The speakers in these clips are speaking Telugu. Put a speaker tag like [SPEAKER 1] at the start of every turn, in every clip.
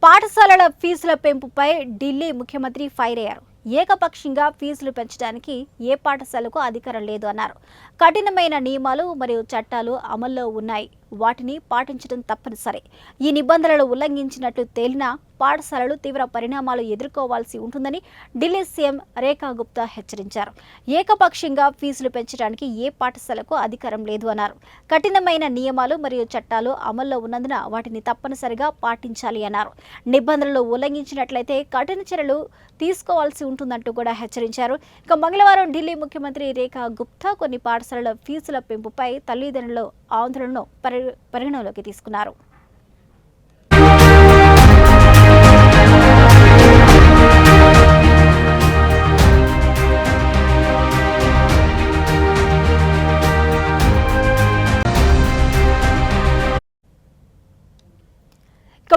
[SPEAKER 1] పాఠశాలల ఫీజుల పెంపుపై ఢిల్లీ ముఖ్యమంత్రి ఫైర్ అయ్యారు. ఏకపక్షంగా ఫీజులు పెంచడానికి ఏ పాఠశాలకు అధికారం లేదు అన్నారు. కఠినమైన నియమాలు మరియు చట్టాలు అమల్లో ఉన్నాయి, వాటిని పాటించడం తప్పనిసరి. ఈ నిబంధనలు ఉల్లంఘించినట్లు తేలినా పాఠశాలలు తీవ్ర పరిణామాలు ఎదుర్కోవాల్సి ఉంటుందని ఢిల్లీ సీఎం రేఖా గుప్తా హెచ్చరించారు. ఏకపక్షంగా ఫీజులు పెంచడానికి ఏ పాఠశాలకు అధికారం లేదు అన్నారు. కఠినమైన నియమాలు మరియు చట్టాలు అమల్లో ఉన్నందున వాటిని తప్పనిసరిగా పాటించాలి అన్నారు. నిబంధనలు ఉల్లంఘించినట్లయితే కఠిన చర్యలు తీసుకోవాల్సి ఉంటుందంటూ కూడా హెచ్చరించారు. ఇక మంగళవారం ఢిల్లీ ముఖ్యమంత్రి రేఖా గుప్తా కొన్ని పాఠశాలల ఫీజుల పెంపుపై తల్లిదండ్రుల ఆందోళనను పరిగణలోకి తీసుకున్నారు.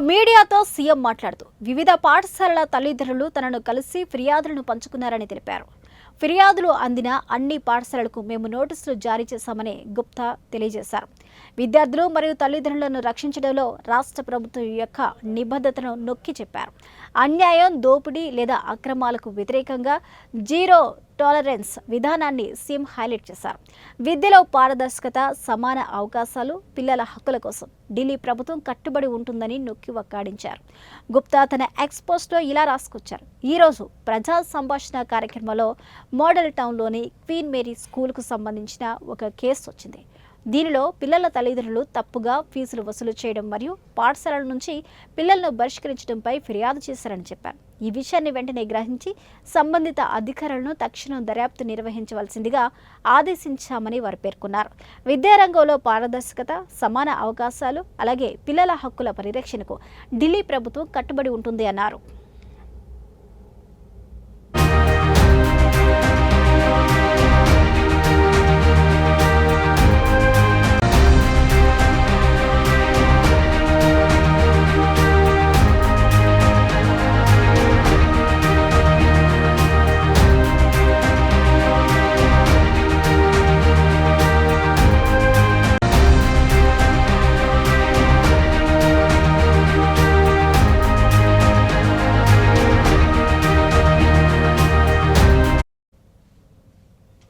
[SPEAKER 1] మీడియాతో సీఎం మాట్లాడుతూ వివిధ పాఠశాలల తల్లిదండ్రులు తనను కలిసి ఫిర్యాదులను పంచుకున్నారని తెలిపారు. ఫిర్యాదులు అందిన అన్ని పాఠశాలలకు మేము నోటీసులు జారీ చేశామని గుప్తా తెలియజేశారు. విద్యార్థులు మరియు తల్లిదండ్రులను రక్షించడంలో రాష్ట్ర ప్రభుత్వం యొక్క నిబద్ధతను నొక్కి చెప్పారు. అన్యాయం, దోపిడీ లేదా అక్రమాలకు వ్యతిరేకంగా జీరో టాలరెన్స్ విధానాన్ని సీఎం హైలైట్ చేశారు. విద్యలో పారదర్శకత, సమాన అవకాశాలు, పిల్లల హక్కుల కోసం ఢిల్లీ ప్రభుత్వం కట్టుబడి ఉంటుందని నొక్కి వక్కాడించారు. గుప్తా తన ఎక్స్పోస్ట్లో ఇలా రాసుకొచ్చారు. ఈరోజు ప్రజా సంభాషణ కార్యక్రమంలో మోడల్ టౌన్లోని క్వీన్ మేరీ స్కూల్కు సంబంధించిన ఒక కేసు వచ్చింది. దీనిలో పిల్లల తల్లిదండ్రులు తప్పుగా ఫీజులు వసూలు చేయడం మరియు పాఠశాలల నుంచి పిల్లలను బహిష్కరించడంపై ఫిర్యాదు చేశారని చెప్పారు. ఈ విషయాన్ని వెంటనే గ్రహించి సంబంధిత అధికారులను తక్షణం దర్యాప్తు నిర్వహించవలసిందిగా ఆదేశించామని వారు పేర్కొన్నారు. విద్యారంగంలో పారదర్శకత, సమాన అవకాశాలు, అలాగే పిల్లల హక్కుల పరిరక్షణకు ఢిల్లీ ప్రభుత్వం కట్టుబడి ఉంటుంది అన్నారు.